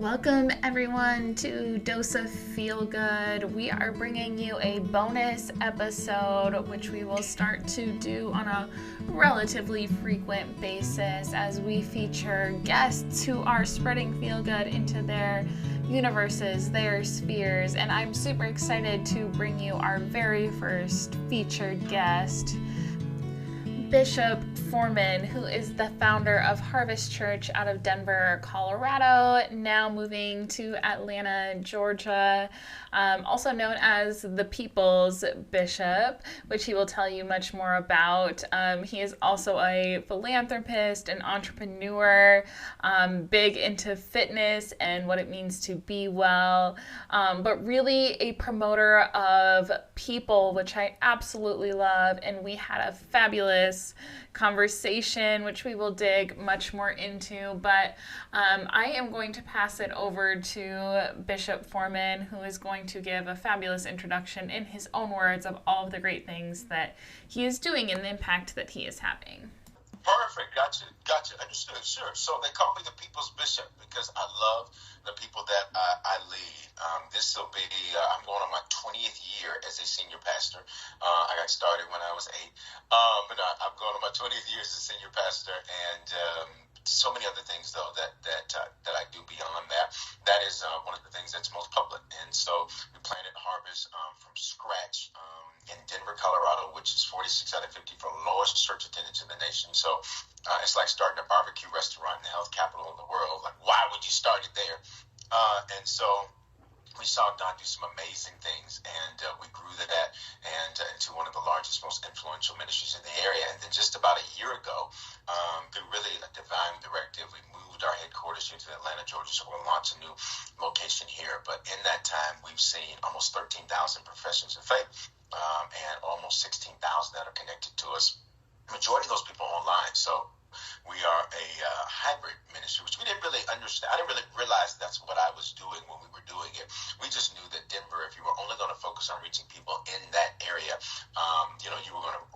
Welcome everyone to Dose of Feel Good. We are bringing you a bonus episode, which we will start to do on a relatively frequent basis as we feature guests who are spreading feel good into their universes, their spheres, and I'm super excited to bring you our very first featured guest, Bishop Foreman, who is the founder of Harvest Church out of Denver, Colorado, now moving to Atlanta, Georgia, also known as the People's Bishop, which he will tell you much more about. He is also a philanthropist, an entrepreneur, big into fitness and what it means to be well, but really a promoter of people, which I absolutely love, and we had a fabulous conversation, which we will dig much more into. But I am going to pass it over to Bishop Foreman, who is going to give a fabulous introduction in his own words of all of the great things that he is doing and the impact that he is having. Perfect. Gotcha. Understood. Sure. So they call me the People's Bishop because I love the people that I lead. This will be, I'm going on my 20th year as a senior pastor. I got started when I was 8. But I'm going on my 20th year as a senior pastor, and so many other things, though, that I do beyond that. That is one of the things that's most public. And so we planted Harvest from scratch in Denver, Colorado, which is 46 out of 50 for lowest church attendance in the nation. So it's like starting a barbecue restaurant in the health capital of the world. Like, why would you start it there? And so we saw God do some amazing things, and we grew that and into one of the largest, most influential ministries in the area. And then just about a year ago, through really a divine directive, we moved our headquarters here to Atlanta, Georgia, so we'll launch a new location here. But in that time, we've seen almost 13,000 professions of faith, and almost 16,000 that are connected to us. The majority of those people are online, so we are a hybrid ministry, which we didn't really understand. I didn't really realize that's what I was doing when we were doing it. We just knew that Denver, if you were only going to focus on reaching people in that area, you were going to,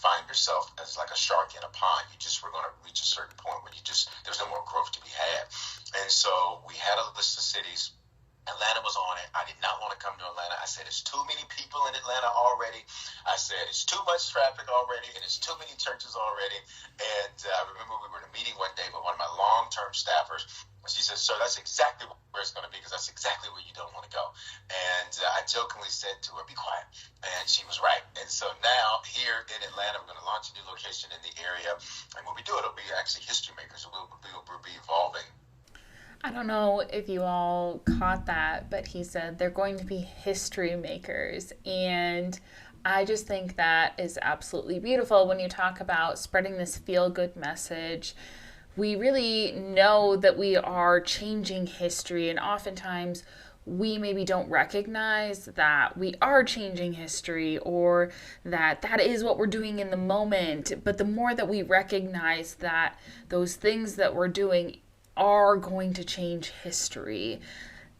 find yourself as like a shark in a pond. You just were going to reach a certain point where there's no more growth to be had. And so we had a list of cities. Atlanta was on it. I did not want to come to Atlanta. I said, it's too many people in Atlanta already. I said, it's too much traffic already, and it's too many churches already. And I remember we were in a meeting one day with one of my long-term staffers, and she said, sir, that's exactly where it's going to be, because that's exactly where you don't want to go. And I jokingly said to her, be quiet. And she was right. And so now here in Atlanta, we're going to launch a new location in the area. And when we do it, it'll be actually history makers. We'll be evolving. I don't know if you all caught that, but he said they're going to be history makers. And I just think that is absolutely beautiful when you talk about spreading this feel-good message. We really know that we are changing history, and oftentimes we maybe don't recognize that we are changing history or that is what we're doing in the moment. But the more that we recognize that those things that we're doing are going to change history,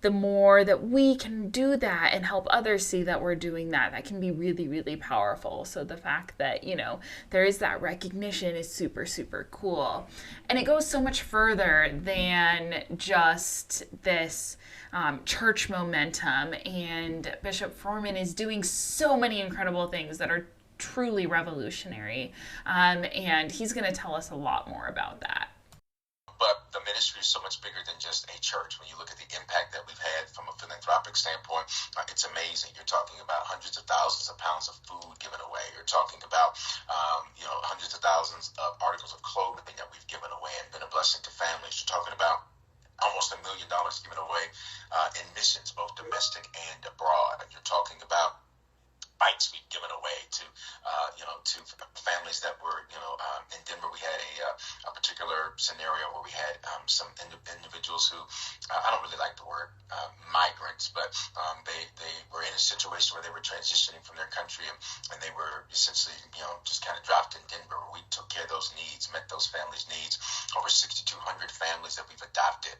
the more that we can do that and help others see that we're doing that can be really, really powerful. So the fact that, there is that recognition is super, super cool. And it goes so much further than just this church momentum. And Bishop Foreman is doing so many incredible things that are truly revolutionary. And he's going to tell us a lot more about that. But the ministry is so much bigger than just a church. When you look at the impact that we've had from a philanthropic standpoint, it's amazing. You're talking about hundreds of thousands of pounds of food given away. You're talking about, hundreds of thousands of articles of clothing that we've given away and been a blessing to families. You're talking about almost $1 million given away in missions, both domestic and abroad. And you're talking about bikes we've given away to families that were, in Denver. We had a particular scenario where we had some individuals who, I don't really like the word migrants, but they were in a situation where they were transitioning from their country, and they were essentially, just kind of dropped in Denver. We took care of those needs, met those families' needs. Over 6,200 families that we've adopted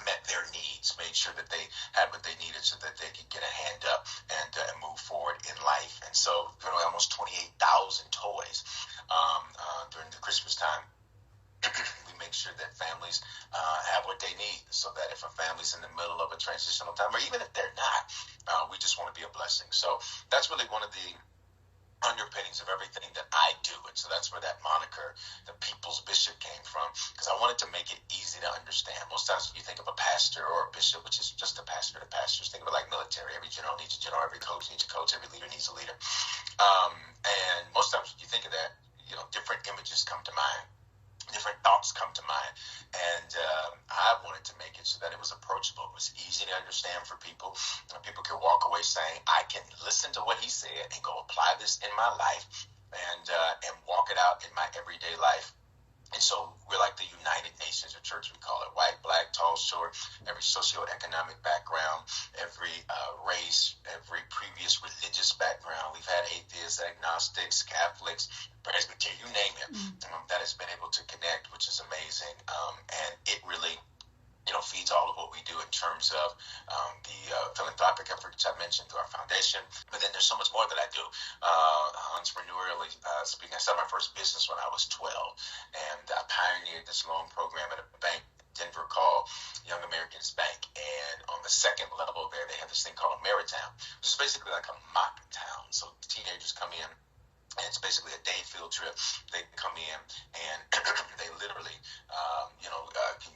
met their needs, made sure that they had what they needed so that they could get a hand up and move forward in life. And so almost 28,000 toys during the Christmas time. We make sure that families have what they need, so that if a family family's in the middle of a transitional time, or even if they're not, we just want to be a blessing. So that's really one of the underpinnings of everything that I do. And so that's where that moniker, the People's Bishop, came from, because I wanted to make it easy to understand. Most times when you think of a pastor or a bishop, which is just a pastor to pastors, think of it like military. Every general needs a general, every coach needs a coach, every leader needs a leader. And most times when you think of that, different images come to mind. Different thoughts come to mind, and I wanted to make it so that it was approachable. It was easy to understand for people. People could walk away saying, I can listen to what he said and go apply this in my life and walk it out in my everyday life. And so we're like the United Nations of church, we call it. White, black, tall, short, every socioeconomic background, every race, every previous religious background. We've had atheists, agnostics, Catholics, Presbyterian, you name it, that has been able to connect, which is amazing. And it really feeds all of what we do in terms of the philanthropic efforts I mentioned through our foundation. But then there's so much more that I do. Entrepreneurially speaking, I started my first business when I was 12, and I pioneered this loan program at a bank in Denver called Young Americans Bank. And on the second level there, they have this thing called a Meritown, which is basically like a mock town. So teenagers come in, and it's basically a day field trip. They come in and they literally,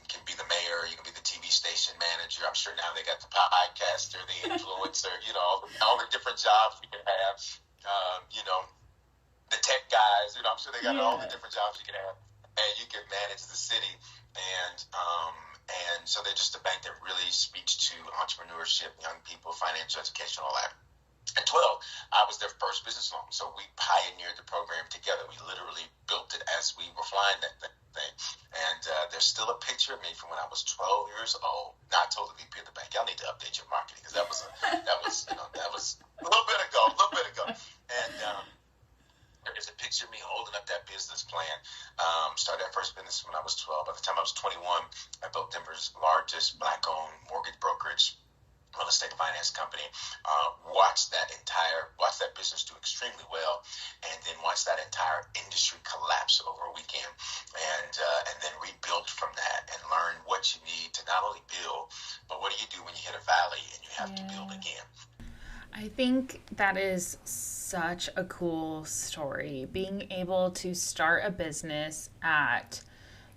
can be the mayor, you can be the TV station manager. I'm sure now they got the podcaster, the influencer, all the different jobs you can have. The tech guys, I'm sure they got all the different jobs you can have, and you can manage the city. And so they're just a bank that really speaks to entrepreneurship, young people, financial education, all that. At 12, I was their first business loan. So we pioneered the program together. We literally built it as we were flying that thing. And there's still a picture of me from when I was 12 years old. Now I told the VP of the bank, y'all need to update your marketing, because that was a little bit ago. And there's a picture of me holding up that business plan. Started that first business when I was 12. By the time I was 21, I built Denver's largest black-owned mortgage brokerage real estate finance company. Watched that business do extremely well, and then watched that entire industry collapse over a weekend, and then rebuilt from that and learned what you need to not only build, but what do you do when you hit a valley and you have to build again. I think that is such a cool story, being able to start a business at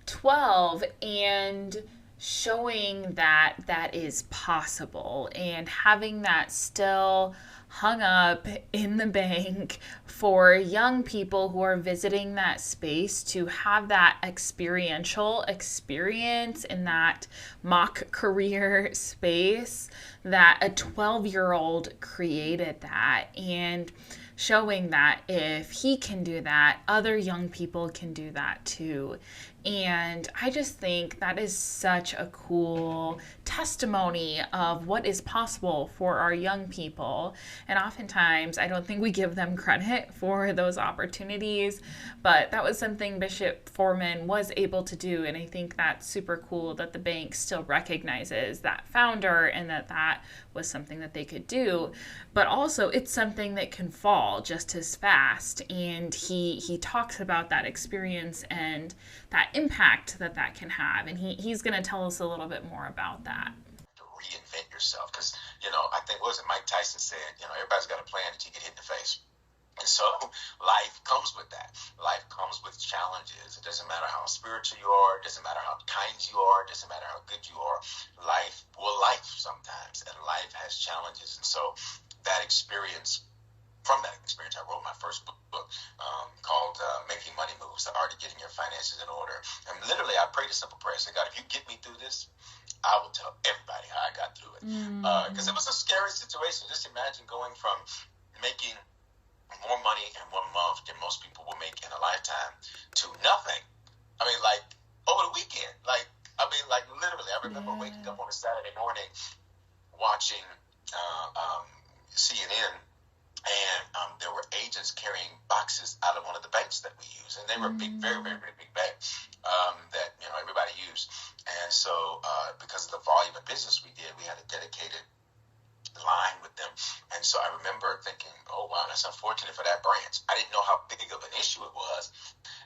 12 and showing that is possible, and having that still hung up in the bank for young people who are visiting that space to have that experiential experience in that mock career space, that a 12-year-old created that, and showing that if he can do that, other young people can do that too. And I just think that is such a cool testimony of what is possible for our young people. And oftentimes, I don't think we give them credit for those opportunities, but that was something Bishop Foreman was able to do. And I think that's super cool that the bank still recognizes that founder and that was something that they could do. But also, it's something that can fall just as fast. And he talks about that experience and that impact that can have, and he's going to tell us a little bit more about that. To reinvent yourself, because I think, what was it, Mike Tyson said, everybody's got a plan until you get hit in the face. And so life comes with that. Life comes with challenges. It doesn't matter how spiritual you are. It doesn't matter how kind you are. It doesn't matter how good you are. Life will life sometimes, and life has challenges. And so from that experience, I wrote my first book called Making Money Moves, The Art of Getting Your Finances in Order. And literally, I prayed a simple prayer. I said, God, if you get me through this, I will tell everybody how I got through it. Because it was a scary situation. Just imagine going from making more money in 1 month than most people will make in a lifetime to nothing. I mean, like, over the weekend. Literally, I remember waking up on a Saturday morning watching CNN, and there were agents carrying boxes out of one of the banks that we use, and they were big, very, very, very big banks that everybody used. And so, because of the volume of business we did, we had a dedicated line with them. And so I remember thinking, oh wow, that's unfortunate for that branch. I didn't know how big of an issue it was.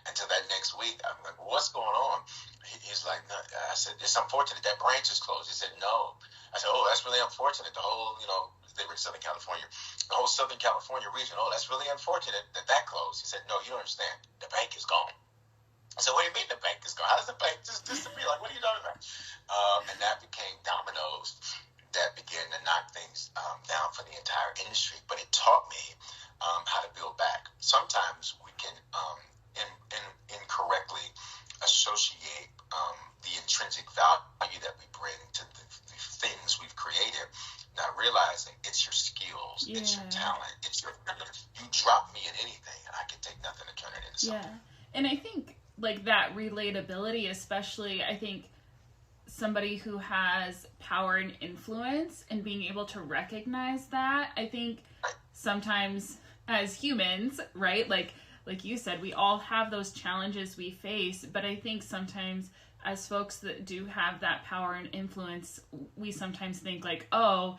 Until that next week, I'm like, well, what's going on? He's like, no. I said, it's unfortunate that branch is closed. He said, no. I said, oh, that's really unfortunate. The whole, they were in Southern California, the whole Southern California region. Oh, that's really unfortunate that closed. He said, no, you don't understand. The bank is gone. I said, what do you mean the bank is gone? How does the bank just disappear? Like, what are you talking about? And that became dominoes that began to knock things down for the entire industry. But it taught me how to build back. Sometimes we can incorrectly associate the intrinsic value that we bring to the things we've created, not realizing it's your skills, it's your talent, it's your ability. You drop me in anything, and I can take nothing and turn it into something. Yeah, and I think like that relatability, especially, I think somebody who has power and influence and being able to recognize that, I think sometimes as humans, right, like you said, we all have those challenges we face, but I think sometimes as folks that do have that power and influence, we sometimes think like, oh,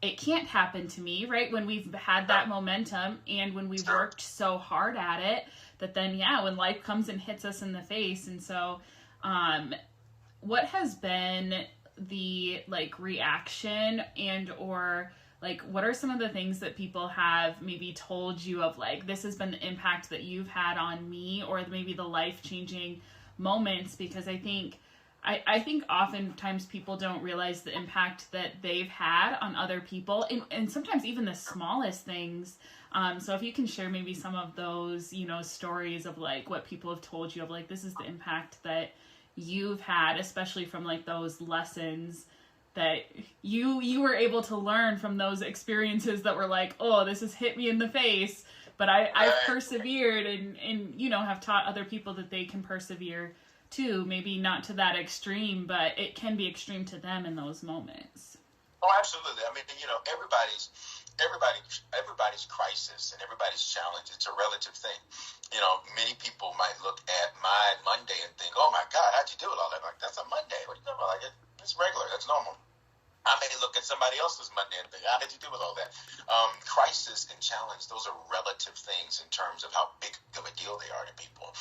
it can't happen to me, right? When we've had that momentum and when we've worked so hard at it, that then, when life comes and hits us in the face. And so, what has been the like reaction and or like what are some of the things that people have maybe told you of like, this has been the impact that you've had on me, or maybe the life-changing moments? Because I think oftentimes people don't realize the impact that they've had on other people, and sometimes even the smallest things. So if you can share maybe some of those, stories of like what people have told you of like, this is the impact that you've had, especially from like those lessons that you were able to learn from those experiences that were like, oh, this has hit me in the face, but I've persevered and have taught other people that they can persevere too. Maybe not to that extreme, but it can be extreme to them in those moments. Oh, absolutely. I mean, everybody's crisis and everybody's challenge, it's a relative thing. Many people might look at my Monday and think, oh my God, how'd you do it all that? Like, that's a Monday. What are you talking about? Like, it's regular. That's normal. I may look at somebody else's Monday and think, how did you do with all that? Crisis and challenge, those are relative things in terms of how big of a deal they are to people.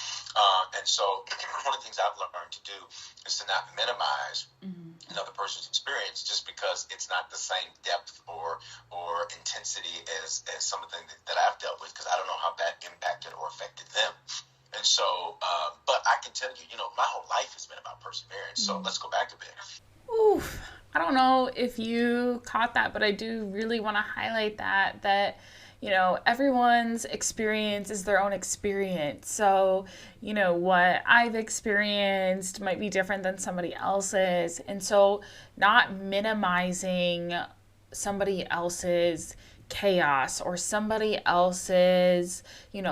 And so one of the things I've learned to do is to not minimize another person's experience just because it's not the same depth or intensity as some of the things that I've dealt with, because I don't know how that impacted or affected them. And so, but I can tell you, my whole life has been about perseverance. So let's go back a bit. Oof. I don't know if you caught that, but I do really want to highlight that everyone's experience is their own experience. So, what I've experienced might be different than somebody else's. And so not minimizing somebody else's chaos or somebody else's,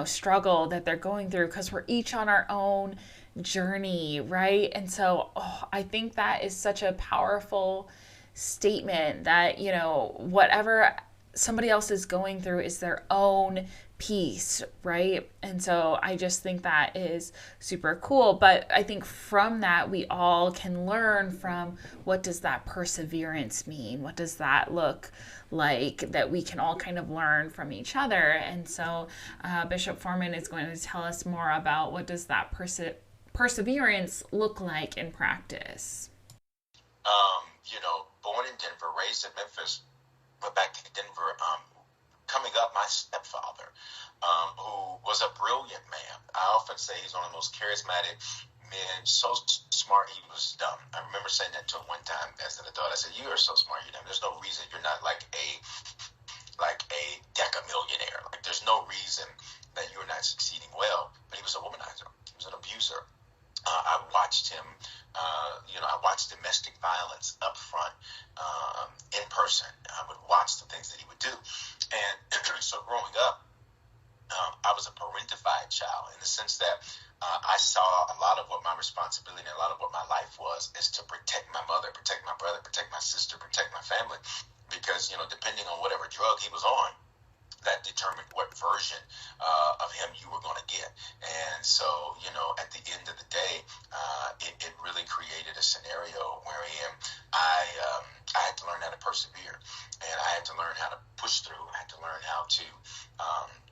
struggle that they're going through, because we're each on our own journey, right? And so I think that is such a powerful statement that, whatever somebody else is going through is their own piece, right? And so I just think that is super cool. But I think from that, we all can learn from, what does that perseverance mean? What does that look like, that we can all kind of learn from each other? And so Bishop Foreman is going to tell us more about what does that perseverance look like in practice. Born in Denver, raised in Memphis, went back to Denver. Coming up, my stepfather, who was a brilliant man. I often say he's one of the most charismatic men, so smart he was dumb. I remember saying that to him one time as an adult. I said, you are so smart, you're dumb. There's no reason you're not like a decamillionaire. Like, there's no reason that you're not succeeding well. But he was a womanizer. He was an abuser. I watched him, I watched domestic violence up front, in person. I would watch the things that he would do. And so growing up, I was a parentified child, in the sense that I saw a lot of what my responsibility and a lot of what my life was is to protect my mother, protect my brother, protect my sister, protect my family. Because, depending on whatever drug he was on, that determined what version of him you were going to get. And so, at the end of the day, it really created a scenario wherein I had to learn how to persevere. And I had to learn how to push through. I had to learn how to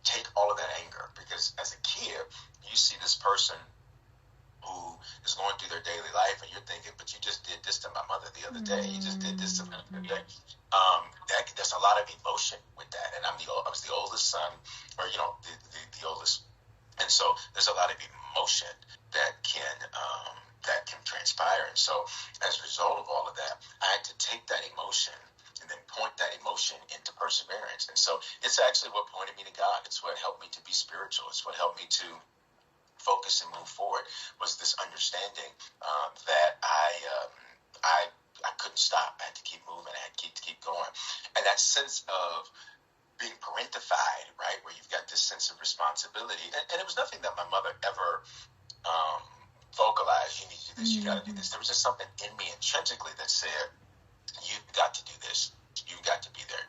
take all of that anger, because as a kid, you see this person who is going through their daily life, and you're thinking, but you just did this to my mother the other day. You just did this to my other day. There's a lot of emotion with that, and I was the oldest son, or the oldest, and so there's a lot of emotion that can transpire. And so, as a result of all of that, I had to take that emotion and then point that emotion into perseverance. And so, it's actually what pointed me to God. It's what helped me to be spiritual. It's what helped me to focus and move forward, was this understanding that I couldn't stop. I had to keep moving. I had to keep going. And that sense of being parentified, right, where you've got this sense of responsibility. And it was nothing that my mother ever vocalized. You need to do this. You got to do this. There was just something in me intrinsically that said, you've got to do this. You've got to be there.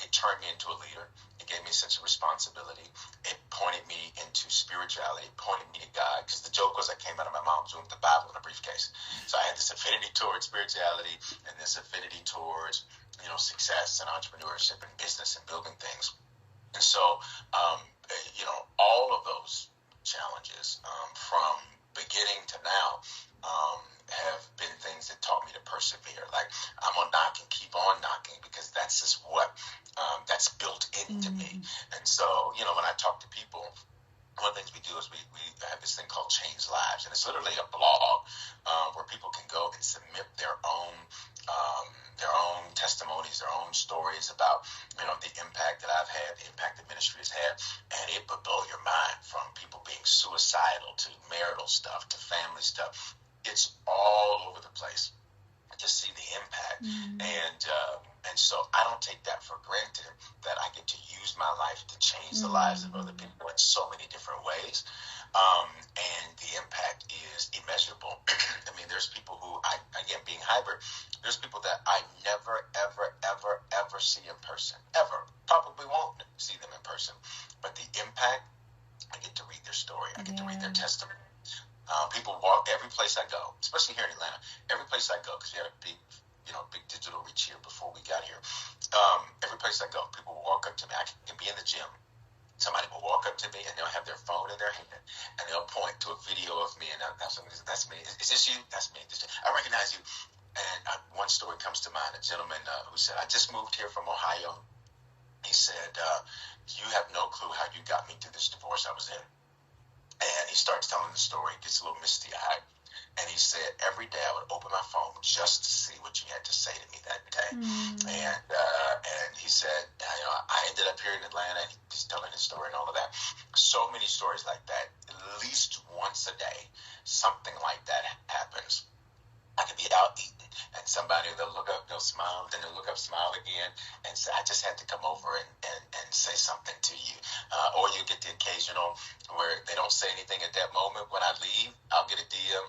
It turned me into a leader. It gave me a sense of responsibility. It pointed me into spirituality. It pointed me to God. Because the joke was, I came out of my mom's womb with the Bible in a briefcase. So I had this affinity towards spirituality and this affinity towards, success and entrepreneurship and business and building things. And so, all of those challenges from beginning to now have been things that taught me to persevere. Like, I'm going to knock and keep on knocking, because that's just what that's built into me. And so, when I talk to people, one of the things we do is we have this thing called Change Lives, and it's literally a blog where people can go and submit their own testimonies, their own stories about the impact that I've had, the impact the ministry has had, and it would blow your mind, from people being suicidal to marital stuff to family stuff. It's all over the place to see the impact, and so I don't take that for granted, that I get to use my life to change the lives of other people in so many different ways, and the impact is immeasurable. I mean, there's people who again, being hybrid, there's people that I never, ever, ever, ever see in person, ever. Probably won't see them in person, but the impact, I get to read their story. I get to read their testimony. People walk every place I go, especially here in Atlanta. Every place I go, because we had a big digital reach here before we got here. Every place I go, people will walk up to me. I can be in the gym. Somebody will walk up to me and they'll have their phone in their hand and they'll point to a video of me, and that's me. Is this you? That's me. I recognize you. And one story comes to mind. A gentleman who said, I just moved here from Ohio. He said, you have no clue how you got me through this divorce I was in. And he starts telling the story, gets a little misty-eyed. And he said, every day I would open my phone just to see what you had to say to me that day. And he said, I ended up here in Atlanta, and he's telling his story and all of that. So many stories like that. At least once a day, something like that happens. I could be out eating, and somebody, they'll look up, they'll smile, then they'll look up, smile again, and say, I just had to come over and say something to you. Or you get the occasional where they don't say anything at that moment. When I leave, I'll get a DM.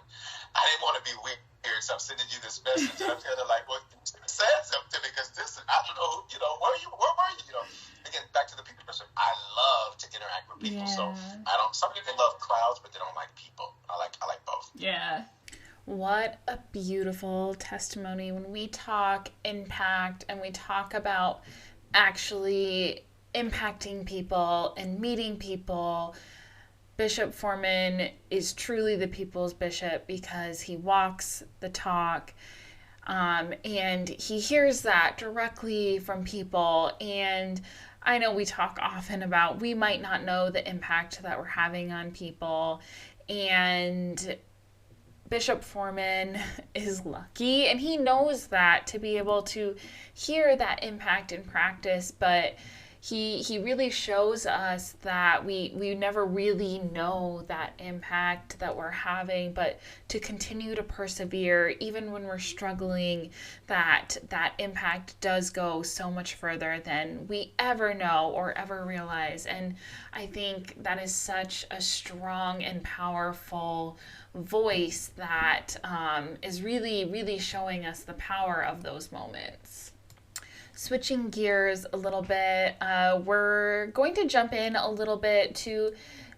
I didn't want to be weird, so I'm sending you this message, and I'm kind of like, well, say something to me, because I don't know, where were you? Again, back to the people person. I love to interact with people, so some people love crowds, but they don't like people. I like both. Yeah. What a beautiful testimony. When we talk impact and we talk about actually impacting people and meeting people, Bishop Foreman is truly the people's bishop, because he walks the talk, and he hears that directly from people. And I know we talk often about, we might not know the impact that we're having on people, and Bishop Foreman is lucky, and he knows that, to be able to hear that impact in practice. But he really shows us that we never really know that impact that we're having, but to continue to persevere even when we're struggling, that impact does go so much further than we ever know or ever realize. And I think that is such a strong and powerful voice that is really, really showing us the power of those moments. Switching gears a little bit, we're going to jump in a little bit to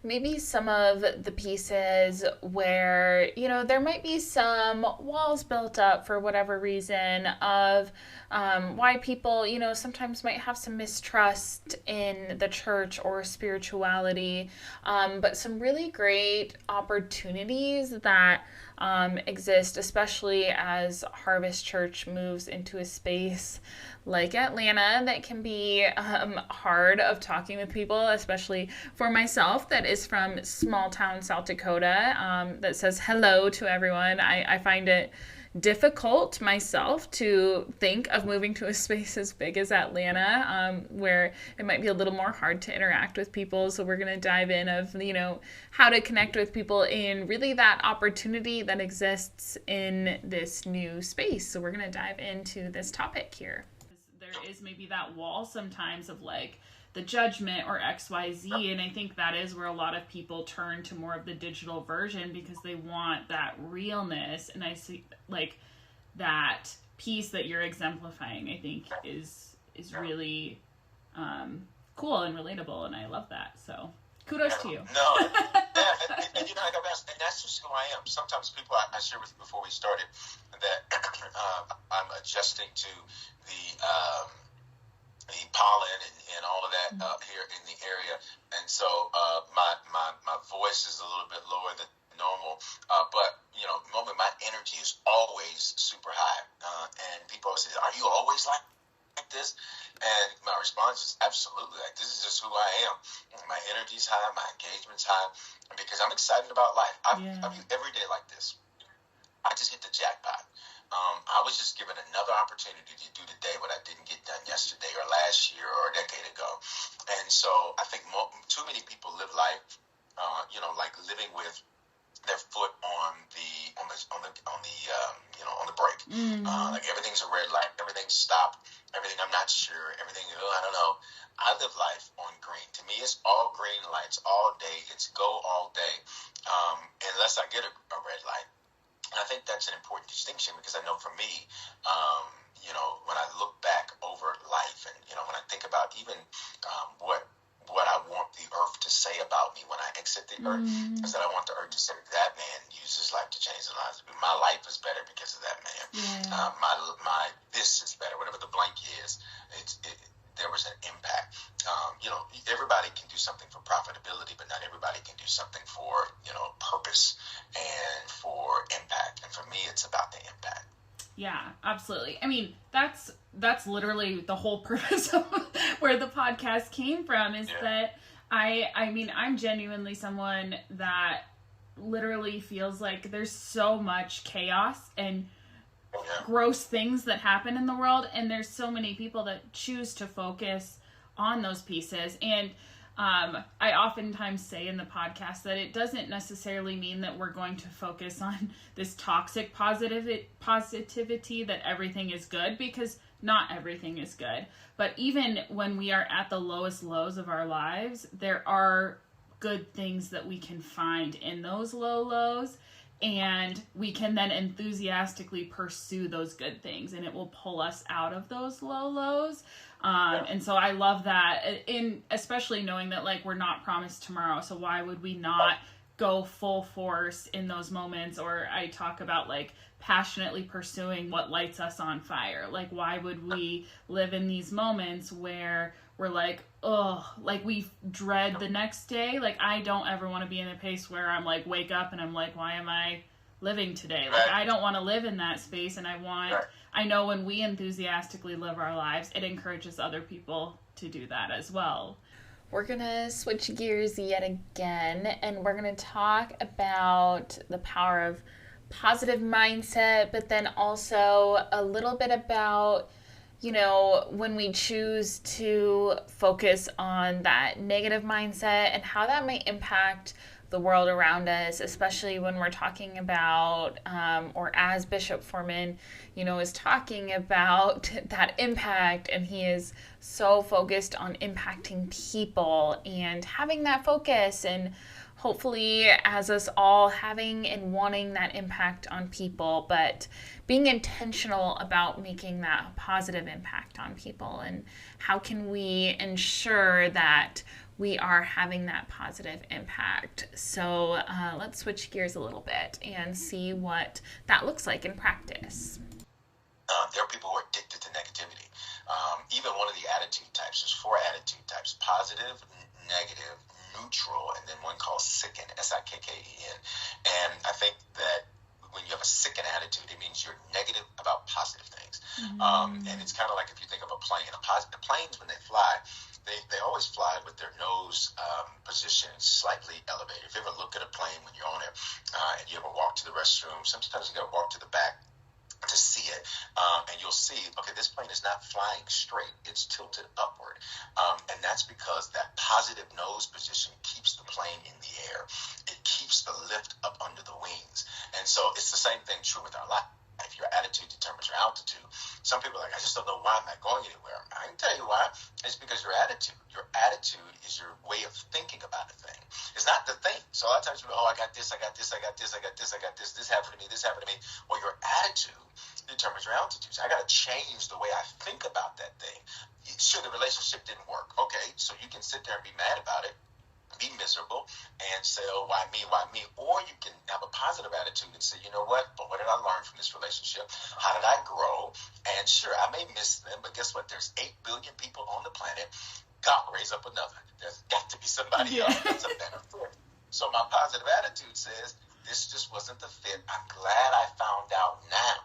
maybe some of the pieces where, there might be some walls built up for whatever reason of why people, sometimes might have some mistrust in the church or spirituality, but some really great opportunities that exist, especially as Harvest Church moves into a space like Atlanta that can be hard of talking with people, especially for myself that is from small town South Dakota, that says hello to everyone. I find it difficult myself to think of moving to a space as big as Atlanta, where it might be a little more hard to interact with people. So we're going to dive in of, how to connect with people in really that opportunity that exists in this new space. So we're going to dive into this topic here. There is maybe that wall sometimes of like the judgment or XYZ, and I think that is where a lot of people turn to more of the digital version because they want that realness. And I see like that piece that you're exemplifying, I think is really cool and relatable, and I love that. So kudos to you. No, and that's just who I am. Sometimes people, I shared with you before we started that I'm adjusting to the pollen and all of that here in the area, and so my voice is a little bit lower than normal, but normally my energy is always super high, and people always say, "Are you always like this?" And my response is absolutely. Like, this is just who I am. My energy's high, my engagement's high, because I'm excited about life. I view every day like this. I just hit the jackpot. I was just given another opportunity to do today what I didn't get done yesterday or last year or a decade ago. And so I think too many people live life, like living with their foot on the brake. Like everything's a red light, everything's stopped, everything I'm not sure, everything I don't know. I live life on green. To me, it's all green lights all day. It's go all day, unless I get a red light. And I think that's an important distinction because I know for me, when I look back over life and, when I think about even what I want the earth to say about me when I exit the earth, is that I want the earth to say that man used his life to change the lives. My life is better because of that man. My this is better, whatever the blank is. There was an impact. Everybody can do something for profitability, but not everybody can do something for, purpose and for impact. And for me, it's about the impact. Yeah, absolutely. I mean, that's literally the whole purpose of where the podcast came from is that I'm genuinely someone that literally feels like there's so much chaos and gross things that happen in the world, and there's so many people that choose to focus on those pieces. And I oftentimes say in the podcast that it doesn't necessarily mean that we're going to focus on this toxic positivity that everything is good, because not everything is good. But even when we are at the lowest lows of our lives, there are good things that we can find in those low lows. And we can then enthusiastically pursue those good things, and it will pull us out of those low lows. And so I love that, especially knowing that like we're not promised tomorrow. So why would we not go full force in those moments? Or I talk about like passionately pursuing what lights us on fire. Like, why would we live in these moments where we're like, oh, like we dread the next day? Like, I don't ever want to be in a place where I'm like, wake up and I'm like, why am I living today? Like, I don't want to live in that space. And I know when we enthusiastically live our lives, it encourages other people to do that as well. We're going to switch gears yet again, and we're going to talk about the power of positive mindset, but then also a little bit about, when we choose to focus on that negative mindset and how that might impact the world around us, especially when we're talking about, or as Bishop Foreman, is talking about that impact, and he is so focused on impacting people and having that focus, and hopefully as us all having and wanting that impact on people, but being intentional about making that positive impact on people. And how can we ensure that we are having that positive impact. So let's switch gears a little bit and see what that looks like in practice. There are people who are addicted to negativity. Even one of the attitude types, there's 4 attitude types: positive, negative, neutral, and then one called sicken, S-I-K-K-E-N. And I think that when you have a sicken attitude, it means you're negative about positive things. And it's kind of like if you think of a plane. The planes, when they fly, they always fly with their nose position slightly elevated. If you ever look at a plane when you're on it, and you ever walk to the restroom, sometimes you got to walk to the back to see it, and you'll see, okay, this plane is not flying straight, it's tilted upward, and that's because that positive nose position keeps the plane in the air. It keeps the lift up under the wings. And so it's the same thing true with our life. If your attitude determines your altitude. Some people are like, I just don't know why I'm not going anywhere. I can tell you why. It's because your attitude is your way of thinking about a thing. It's not the thing. So a lot of times people, oh, I got this, I got this, I got this, I got this, I got this, this happened to me, this happened to me. Well, your attitude determines your altitude. So I got to change the way I think about that thing. Sure, the relationship didn't work. Okay, so you can sit there and be mad about it, be miserable, and say, oh, why me, why me? Or you can have a positive attitude and say, you know what, but what did I learn from this relationship? How did I grow? And sure, I may miss them, but guess what? There's 8 billion people on the planet. God will raise up another. There's got to be somebody else that's a better fit. So my positive attitude says, this just wasn't the fit. I'm glad I found out now,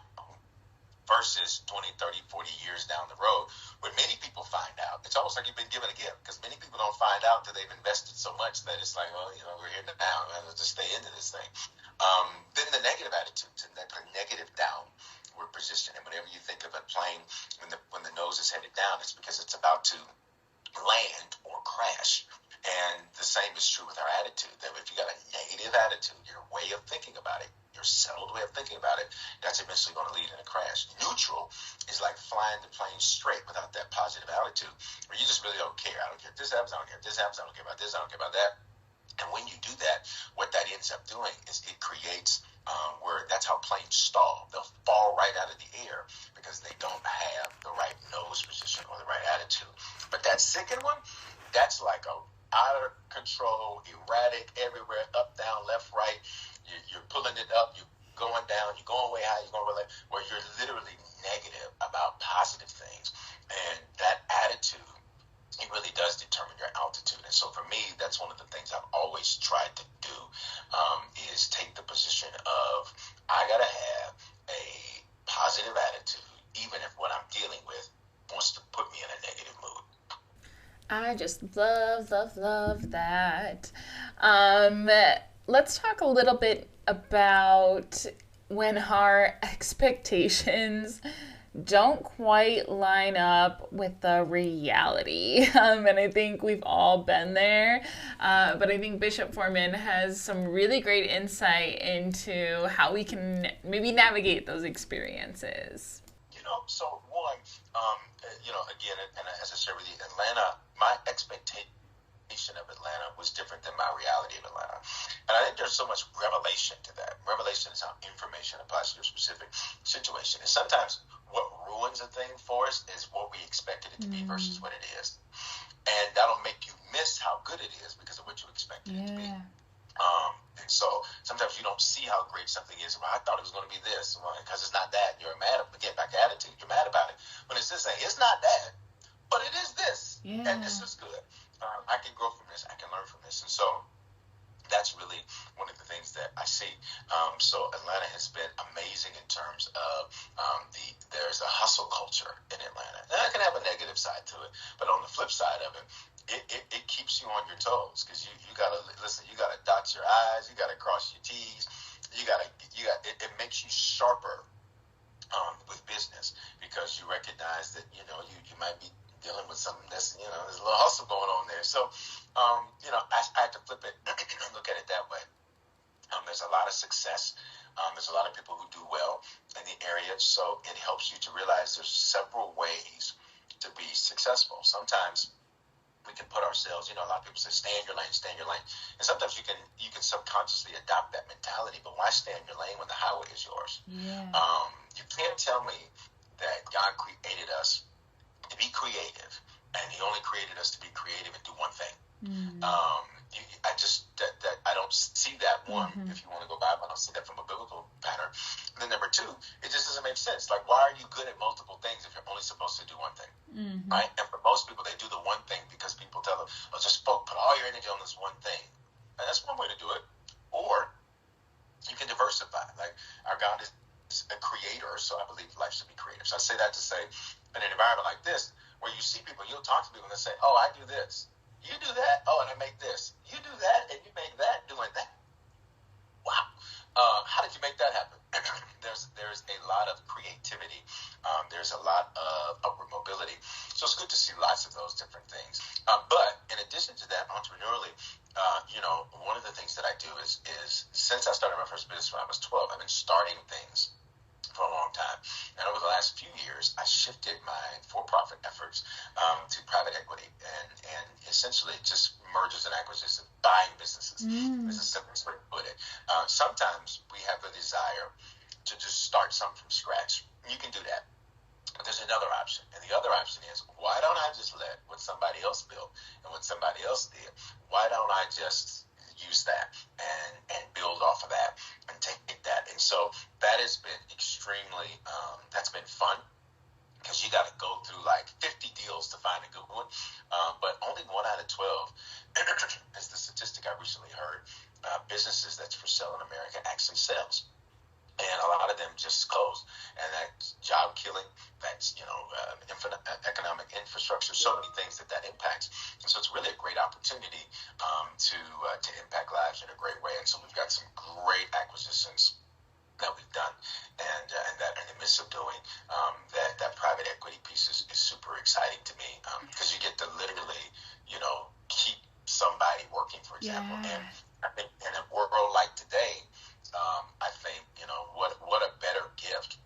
versus 20, 30, 40 years down the road, when many people find out. It's almost like you've been given a gift, because many people don't find out until they've invested so much that it's like, well, we're here now. Let's just stay into this thing. Then the negative attitudes, and that negative downward position. And whenever you think of a plane, when the nose is headed down, it's because it's about to land or crash. And the same is true with our attitude, that if you got a negative attitude, your way of thinking about it, your settled way of thinking about it, that's eventually going to lead in a crash. Neutral is like flying the plane straight without that positive attitude, where you just really don't care. I don't care if this happens, I don't care if this happens, I don't care about this, I don't care about that. And when you do that, what that ends up doing is it creates where that's how planes stall. They'll fall right out of the air because they don't have the right nose position or the right attitude. But that second one, that's like a out of control, erratic, everywhere, up, down, left, right. You're pulling it up, you're going down, you're going way high, you're going way low, where you're literally negative about positive things. And that attitude, it really does determine your altitude. And so for me, that's one of the things I've always tried to do, is take the position of, I got to have a positive attitude, even if what I'm dealing with wants to put me in a negative mood. I just love that. Let's talk a little bit about when our expectations don't quite line up with the reality. And I think we've all been there. But I think Bishop Foreman has some really great insight into how we can maybe navigate those experiences. So one, again, and as I shared with you, Atlanta, my expectation of Atlanta was different than my reality of Atlanta. And I think there's so much revelation to that. Revelation is how information applies to your specific situation. And sometimes what ruins a thing for us is what we expected it to be versus what it is. And that'll make you miss how good it is because of what you expected it to be. And so sometimes you don't see how great something is. Well, I thought it was going to be this, because it's not that. You're mad at, again, back to attitude. You're mad about it. But it's this thing. It's not that, but it is this. Yeah. And this is good. I can grow from this. I can learn from this. And so that's really one of the things that I see. So Atlanta has been amazing in terms of there's a hustle culture in Atlanta. And I can have a negative side to it, but on the flip side of it, it keeps you on your toes, because you gotta listen. You gotta dot your I's. You gotta cross your T's. It makes you sharper with business, because you recognize that you might be dealing with something that's there's a little hustle going on there. So I had to flip it and look at it that way. There's a lot of success. There's a lot of people who do well in the area, so it helps you to realize there's several ways to be successful. Sometimes we can put ourselves, a lot of people say, stay in your lane, stay in your lane. And sometimes you can subconsciously adopt that mentality, but why stay in your lane when the highway is yours? Yeah. You can't tell me that God created us to be creative, and he only created us to be creative and do one thing. I just that I don't see that one. If you want to go Bible, I don't see that from a biblical pattern. And then number two, it just doesn't make sense. Like, why are you good at multiple things if you're only supposed to do one thing, right? And for most people, they do the one thing because people tell them, "Oh, just put all your energy on this one thing," and that's one way to do it. Or you can diversify. Like, our God is a creator, so I believe life should be creative. So I say that to say, in an environment like this, where you see people, you'll talk to people and they say, "Oh, I do this. You do that? Oh, and I make this. You do that, and you make that doing that. Wow. How did you make that happen?" There's a lot of creativity. There's a lot of upward mobility. So it's good to see lots of those different things. But in addition to that, entrepreneurially, one of the things that I do is since I started my first business when I was 12, I've been starting things for a long time. And over the last few years, I shifted my for-profit efforts to private equity and essentially just mergers and acquisitions, buying businesses. Is the simplest way to put it. Sometimes we have the desire to just start something from scratch. You can do that. But there's another option. And the other option is, why don't I just let what somebody else built and what somebody else did, why don't I just use that and build off of that and take that? And so that has been extremely, that's been fun, because you got to go through like 50 deals to find a good one. But only 1 out of 12 is the statistic I recently heard. Businesses that's for sale in America actually sells. And a lot of them just close. And that's job killing. That's, infinite economic infrastructure, so many things that impacts. And so it's really a great opportunity to impact lives in a great way. And so we've got some great acquisitions that we've done, and that in the midst of doing that private equity piece is super exciting to me, because you get to literally, keep somebody working, for example. Yeah. And I think in a world like today, I think, what a better gift.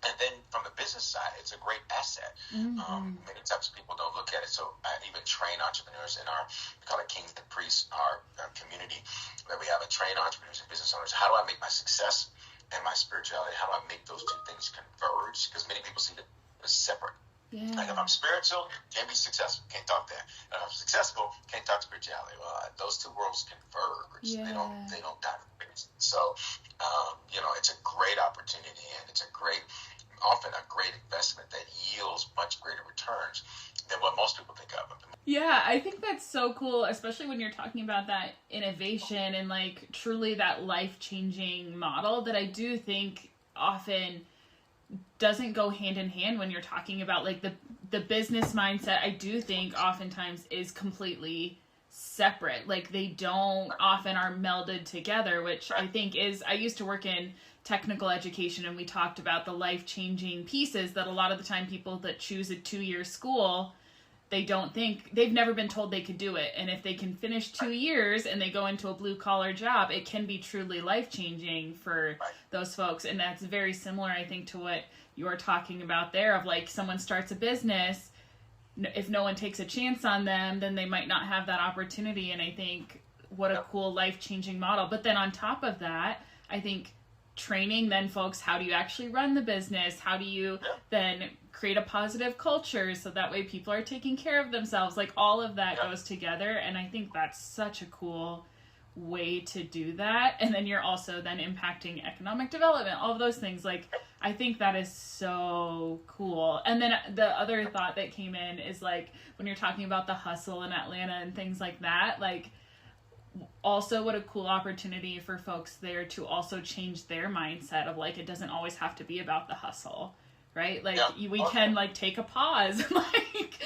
And then from the business side, it's a great asset. Many times people don't look at it. So I even train entrepreneurs in we call it Kings and Priests, our community, that we have a train entrepreneurs and business owners. How do I make my success and my spirituality, how do I make those two things converge? Because many people see them as separate. Yeah. Like, if I'm spiritual, can't be successful, can't talk that. If I'm successful, can't talk spirituality. Well, those two worlds converge. Yeah. They don't diverge. So, it's a great opportunity, and it's often a great investment that yields much greater returns than what most people think of. Yeah, I think that's so cool, especially when you're talking about that innovation and like truly that life-changing model that I do think often doesn't go hand in hand when you're talking about like the business mindset. I do think oftentimes is completely separate. Like, they don't often are melded together, which I think is, I used to work in technical education, and we talked about the life-changing pieces that a lot of the time people that choose a 2-year school, they don't think, they've never been told they could do it. And if they can finish 2 years and they go into a blue-collar job, it can be truly life-changing for those folks. And that's very similar, I think, to what you're talking about there, of like, someone starts a business, if no one takes a chance on them, then they might not have that opportunity. And I think what a cool life-changing model. But then on top of that, I think training then folks, how do you actually run the business? How do you then create a positive culture so that way people are taking care of themselves? Like, all of that goes together, and I think that's such a cool way to do that. And then you're also then impacting economic development, all of those things. Like, I think that is so cool. And then the other thought that came in is like, when you're talking about the hustle in Atlanta and things like that, like, also what a cool opportunity for folks there to also change their mindset of like, it doesn't always have to be about the hustle, right? Like, we can like take a pause. Like,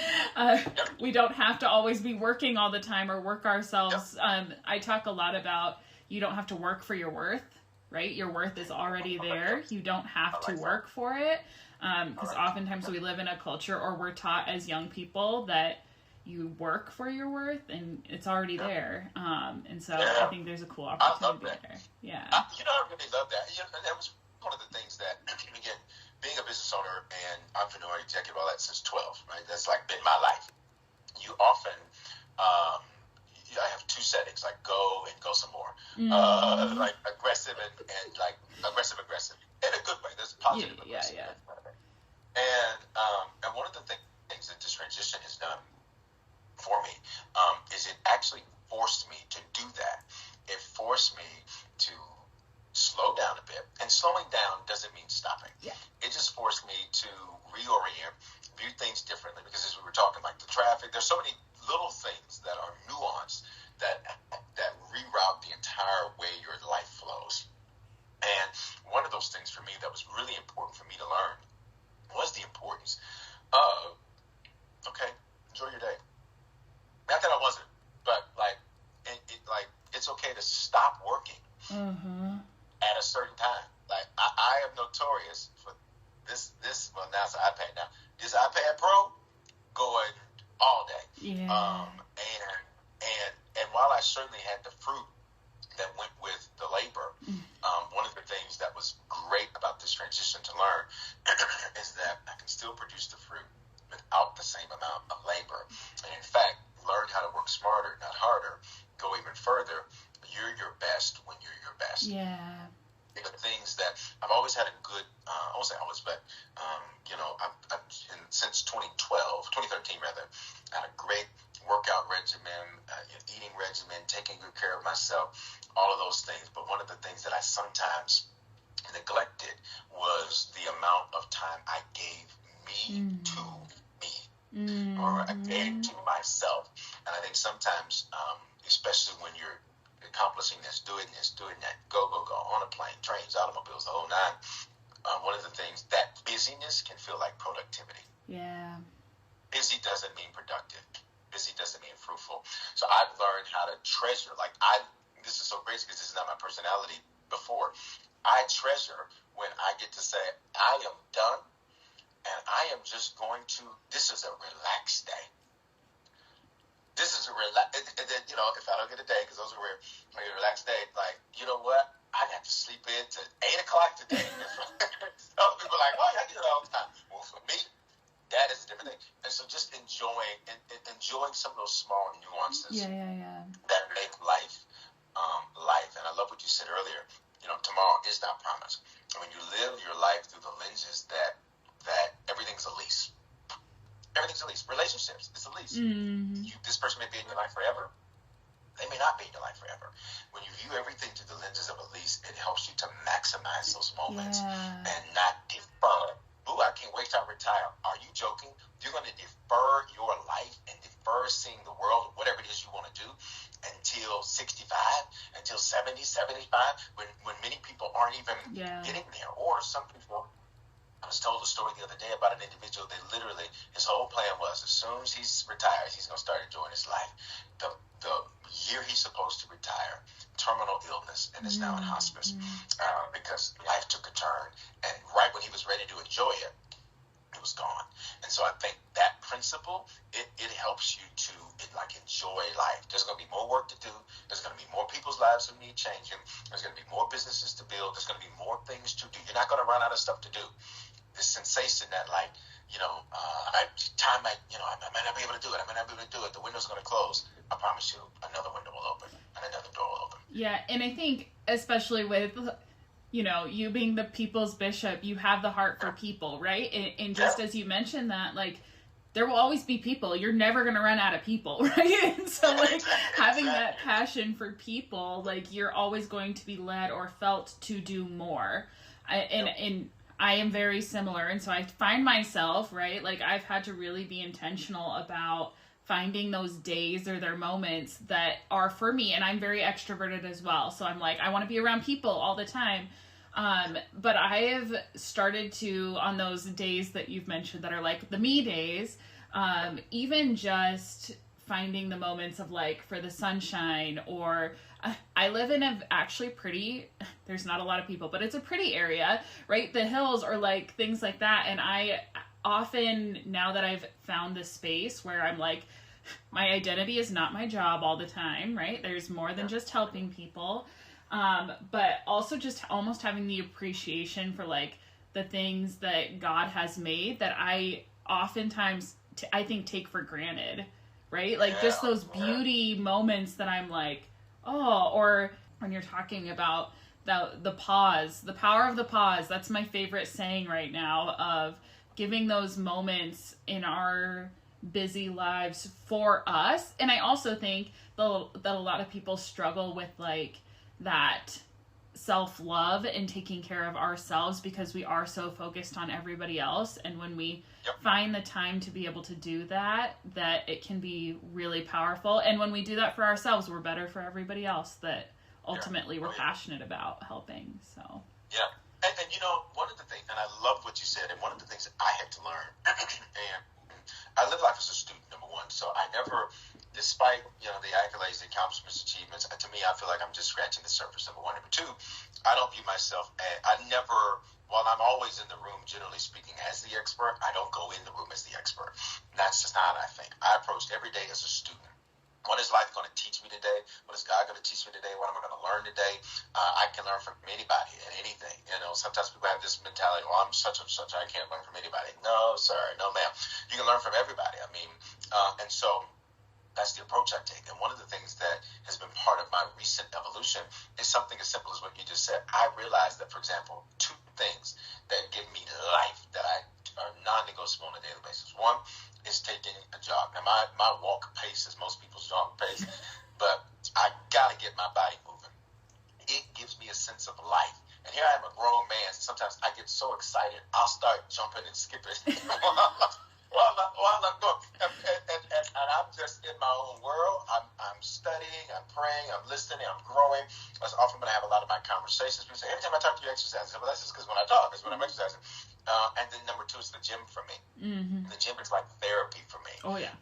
we don't have to always be working all the time or work ourselves. I talk a lot about, you don't have to work for your worth, right? Your worth is already there. You don't have to work for it. Because oftentimes we live in a culture, or we're taught as young people, that you work for your worth, and it's already there. And so I think there's a cool opportunity there. Yeah. I really love that. That was one of the things that, again, being a business owner and entrepreneur, executive, all that since 12, right? That's like been my life. You often, I have two settings, like go and go some more. Like aggressive and like aggressive in a good way. There's a positive aggressive. And one of the things that this transition has done for me is it actually this iPad Pro going all day. Yeah. And while I certainly had the fruit that went with the labor, one of the things that was great about this transition to learn is that I can still produce the fruit without the same amount of labor. And in fact, learn how to work smarter, not harder. Go even further. You're your best when you're your best. Yeah. The things that I've always had a good, I won't say always, but, since 2013 rather, I had a great workout regimen, eating regimen, taking good care of myself, all of those things. But one of the things that I sometimes neglected was the amount of time I gave me to me, or I gave to myself. And I think sometimes, especially when you're accomplishing this, doing that, go, on a plane, trains, automobiles, the whole nine. One of the things, that busyness can feel like productivity. Yeah. Busy doesn't mean productive. Busy doesn't mean fruitful. So I've learned how to treasure. This is so crazy because this is not my personality before. I treasure when I get to say, I am done, and I am just going to, this is a relaxed day. This is a and then, if I don't get a day, because those are rare, like a relaxed day, like, you know what? I got to sleep in to 8 o'clock today. Other people are like, oh, yeah, I do it all the time. Well, for me, that is a different thing. And so just enjoying some of those small nuances that make life life. And I love what you said earlier. Tomorrow is not promised. And when you live your life through the lenses that everything's a lease. Everything's a lease. Relationships, it's a lease. This person may be in your life forever. They may not be in your life forever. When you view everything through the lenses of a lease, it helps you to maximize those moments and not defer. Ooh, I can't wait till I retire. Are you joking? You're going to defer your life and defer seeing the world, whatever it is you want to do, until 65, until 70, 75, when many people aren't even getting there. Or some people, I was told a story the other day about an individual that literally, his whole plan was, as soon as he retires, he's going to start enjoying his life. The year he's supposed to retire, terminal illness, and is now in hospice because life took a turn. And right when he was ready to enjoy it, it was gone. And so I think that principle, it helps you to enjoy life. There's going to be more work to do. There's going to be more people's lives who need changing. There's going to be more businesses to build. There's going to be more things to do. You're not going to run out of stuff to do. This sensation that I might not be able to do it. I might not be able to do it. The window's going to close. I promise you, another window will open and another door will open. Yeah, and I think especially with, you being the people's bishop, you have the heart for people, right? And just as you mentioned that, there will always be people. You're never going to run out of people, right? And so, having that passion for people, you're always going to be led or felt to do more. And I am very similar, and so I find myself, right, I've had to really be intentional about finding those days or their moments that are for me, and I'm very extroverted as well, so I'm I want to be around people all the time, but I have started to, on those days that you've mentioned that are the me days, even just finding the moments of for the sunshine, or I live in a actually pretty, there's not a lot of people, but it's a pretty area, right? The hills or things like that. And I often, now that I've found this space where I'm my identity is not my job all the time, right? There's more than just helping people. But also just almost having the appreciation for the things that God has made that I oftentimes, I think, take for granted, right? Just those beauty moments that I'm or when you're talking about the pause, the power of the pause, that's my favorite saying right now, of giving those moments in our busy lives for us. And I also think that a lot of people struggle with that self-love and taking care of ourselves because we are so focused on everybody else. And when we find the time to be able to do that it can be really powerful. And when we do that for ourselves, we're better for everybody else that ultimately we're passionate about helping. So and one of the things, and I love what you said, and one of the things that I had to learn, and I live life as a student, number one, so I never, despite the accolades, the accomplishments, achievements, to me I feel like I'm just scratching the surface, number one. Number two, I don't view myself as, while I'm always in the room, generally speaking, as the expert, I don't go in the room as that's just not how I think. I approached every day as a student. What is life going to teach me today? What is God going to teach me today? What am I going to learn today? I can learn from anybody and anything. Sometimes people have this mentality, well, I'm such and such, I can't learn from anybody. No, sir. No, ma'am. You can learn from everybody. And so that's the approach I take. And one of the things that has been part of my recent evolution is something as simple as what you just said. I realized that, for example, two things that give me life that are non-negotiable on a daily basis. One is taking a jog. Now, my walk pace is most people's jog pace, but I got to get my body moving. It gives me a sense of life. And here I am, a grown man. Sometimes I get so excited, I'll start jumping and skipping while I'm going. And I'm just in my own world. I'm studying, I'm praying, I'm listening, I'm growing. That's often when I have a lot of my conversations. People say, every time I talk to you, exercise. Well, that's just because when I talk, it's when I'm exercising. And then number two is the gym for me. Mm-hmm. The gym is like therapy for me. Oh, yeah.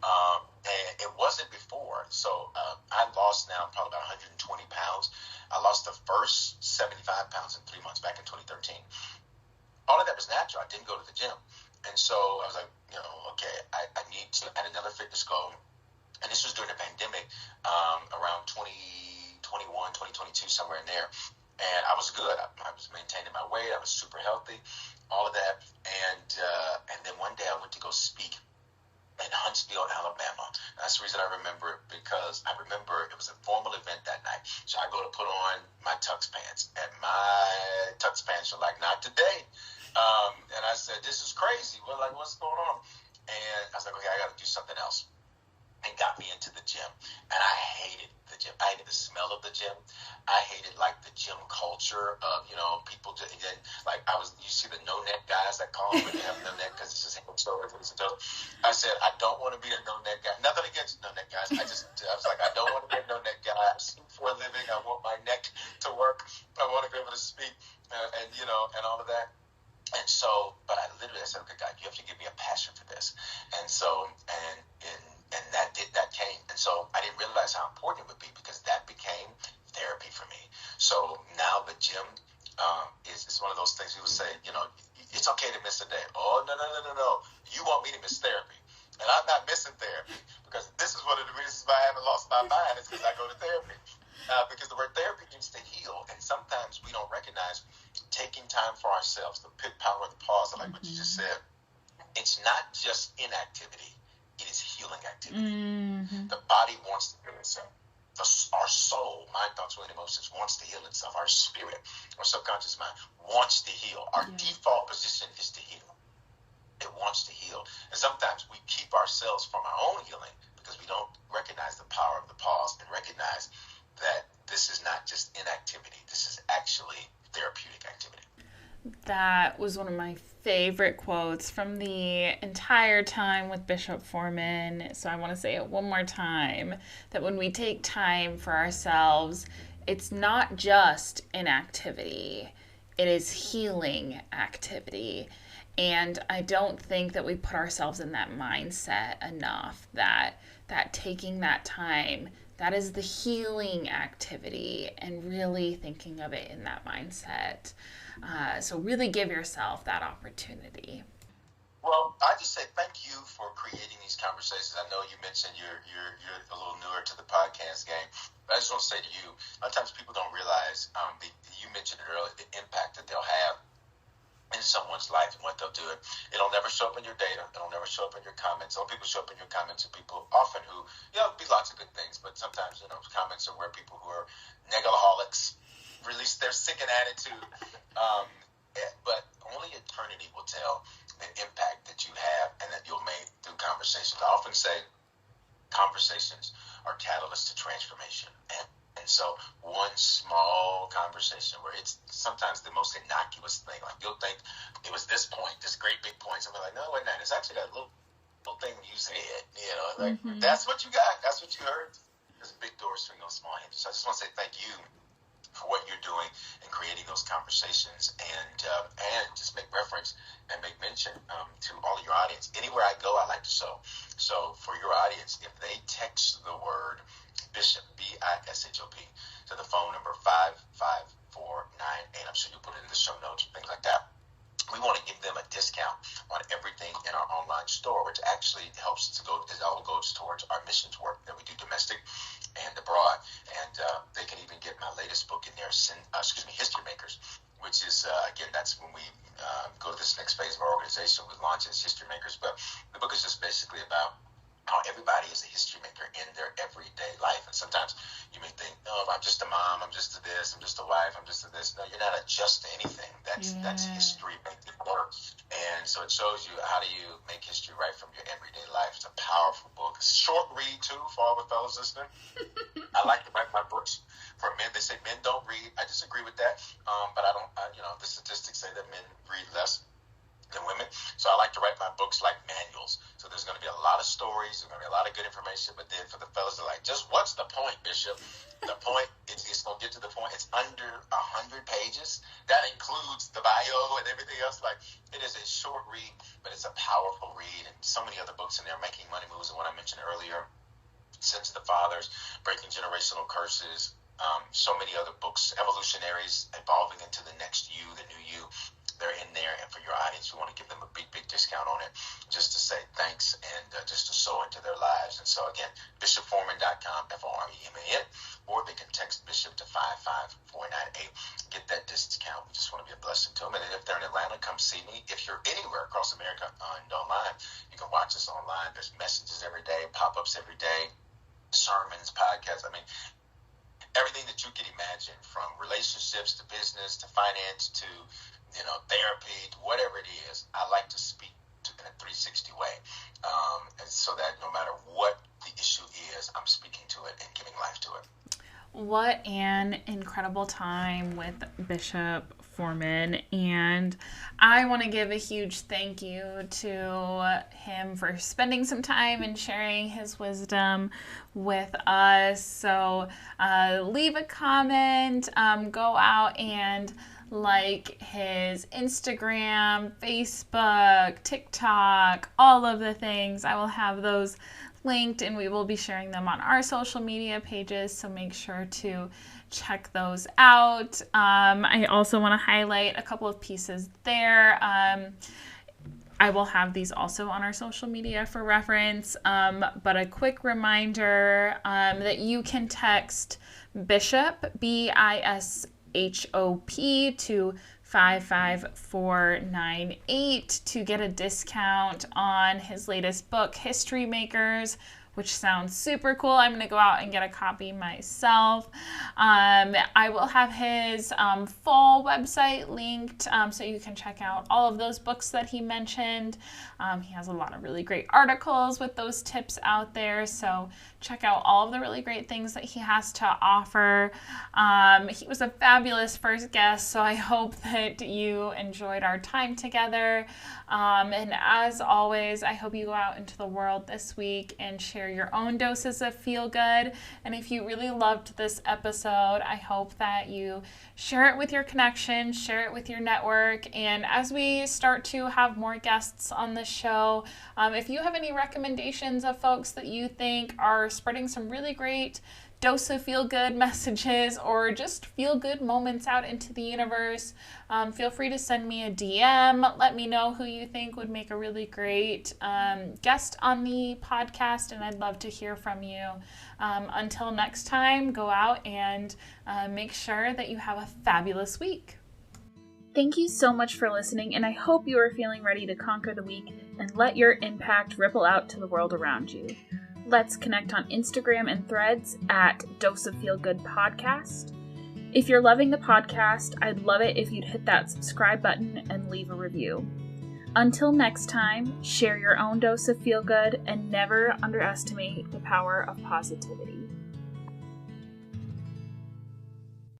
And it wasn't before. So I lost now probably about 120 pounds. I lost the first 75 pounds in 3 months back in 2013. All of that was natural. I didn't go to the gym. And so I was like, okay, I need to add another fitness goal. And this was during the pandemic, around 2021, 2022, somewhere in there. And I was good. I was maintaining my weight. I was super healthy, all of that. And then one day I went to go speak in Huntsville, Alabama. That's the reason I remember it, because I remember it was a formal event that night. So I go to put on my tux pants, and my tux pants are like, not today. And I said, this is crazy. What's going on? And I was like, okay, I got to do something else. And got me into the gym. And I hated the gym. I hated the smell of the gym. I hated the gym culture of, people just, and then you see the no neck guys that call them when they have no neck because it's just hand shoulders. I said, I don't want to be a no neck guy. Nothing against no neck guys. I was like, I don't want to be a no neck guy. I speak for a living. I want my neck to work. I want to be able to speak and all of that. And so, but I said, okay, God, you have to give me a passion for this. And so, and that came. And so I didn't realize how important it would be, because that became therapy for me. So now the gym is one of those things people say, it's okay to miss a day. Oh, no. You want me to miss therapy. And I'm not missing therapy, because this is one of the reasons why I haven't lost my mind, is because I go to therapy. Because the word therapy means to heal. And sometimes we don't recognize taking time for ourselves, the power of the pause, like what you just said. It's not just inactivity. It is healing activity. Mm-hmm. The body wants to heal itself. Our soul, mind, thoughts, will, and emotions wants to heal itself. Our spirit, our subconscious mind wants to heal. Our default position is to heal. It wants to heal. And sometimes we keep ourselves from our own healing because we don't recognize the power of the pause and recognize that this is not just inactivity. This is actually therapeutic activity. That was one of my favorite quotes from the entire time with Bishop Foreman. So I want to say it one more time, that when we take time for ourselves, it's not just inactivity, it is healing activity. And I don't think that we put ourselves in that mindset enough, that taking that time, that is the healing activity, and really thinking of it in that mindset. So really give yourself that opportunity. Well, I just say thank you for creating these conversations. I know you mentioned you're a little newer to the podcast game, but I just want to say to you, a lot of times people don't realize, you mentioned it earlier, the impact that they'll have in someone's life and what they'll do. It'll never show up in your data. It'll never show up in your comments. Some people show up in your comments are people often who, there'll be lots of good things, but sometimes, comments are where people who are negaholics release their sickened attitude. But only eternity will tell the impact that you have and that you'll make through conversations. I often say conversations are catalysts to transformation. And so one small conversation where it's sometimes the most innocuous thing, like you'll think it was this point, this great big point. Somebody's like, no, wait, it's actually that little thing you said, That's what you got. That's what you heard. There's big doors swing on small hinges. So I just want to say thank you for what you're doing and creating those conversations, and just make reference and make mention to all of your audience. Anywhere I go, I like to sow. So for your audience, if they text the word Bishop, BISHOP, to the phone number 55498, I'm sure you'll put it in the show notes and things like that. we want to give them a discount on everything in our online store, which actually helps to go, it all goes towards our missions work that we do domestic and abroad. And they can even get my latest book in there, History Makers, which is, again, that's when we go to this next phase of our organization. We launch as History Makers. But the book is just basically about how everybody is a history maker in their everyday life. And sometimes you may think, oh, I'm just a mom, I'm just a this, I'm just a wife, I'm just a this. No, you're not a just anything. That's history making work. And so it shows you how do you make history right from your everyday life. It's a powerful book. It's a short read, too, for all the fellows listening. I like to write my books for men. They say men don't read. I disagree with that. But the statistics say that men read less than women. So I like to write my books like manuals. So there's going to be a lot of stories. There's going to be a lot of good information. But then for the fellas that are like, just what's the point, Bishop? The point is it's going to get to the point. It's under 100 pages. That includes the bio and everything else. Like, it is a short read, but it's a powerful read. And so many other books in there, Making Money Moves, and what I mentioned earlier, Sins of the Fathers, Breaking Generational Curses, so many other books, Evolutionaries, Evolving into the Next You, the New You. They're in there, and for your audience, we want to give them a big, big discount on it, just to say thanks and just to sow into their lives. And so, again, bishopforeman.com, Foreman, or they can text Bishop to 55498. Get that discount. We just want to be a blessing to them. And if they're in Atlanta, come see me. If you're anywhere across America and online, you can watch us online. There's messages every day, pop-ups every day, sermons, podcasts. I mean, everything that you can imagine, from relationships to business to finance to therapy, whatever it is, I like to speak in a 360 way, and so that no matter what the issue is, I'm speaking to it and giving life to it. What an incredible time with Bishop Foreman, and I want to give a huge thank you to him for spending some time and sharing his wisdom with us. So leave a comment, go out and like his Instagram, Facebook, TikTok, all of the things. I will have those linked, and we will be sharing them on our social media pages, so make sure to check those out. I also want to highlight a couple of pieces there. I will have these also on our social media for reference, but a quick reminder that you can text Bishop, BISHOP, to 55498 to get a discount on his latest book, History Makers, which sounds super cool. I'm going to go out and get a copy myself. I will have his full website linked so you can check out all of those books that he mentioned. He has a lot of really great articles with those tips out there, so check out all of the really great things that he has to offer. He was a fabulous first guest, so I hope that you enjoyed our time together. And as always, I hope you go out into the world this week and share your own doses of feel good. And if you really loved this episode, I hope that you share it with your connections, share it with your network. And as we start to have more guests on the show, if you have any recommendations of folks that you think are spreading some really great dose of feel-good messages or just feel-good moments out into the universe, feel free to send me a DM. Let me know who you think would make a really great guest on the podcast, and I'd love to hear from you. Until next time, go out and make sure that you have a fabulous week. Thank you so much for listening, and I hope you are feeling ready to conquer the week and let your impact ripple out to the world around you. Let's connect on Instagram and Threads at Dose of Feel Good Podcast. If you're loving the podcast, I'd love it if you'd hit that subscribe button and leave a review. Until next time, share your own dose of feel good and never underestimate the power of positivity.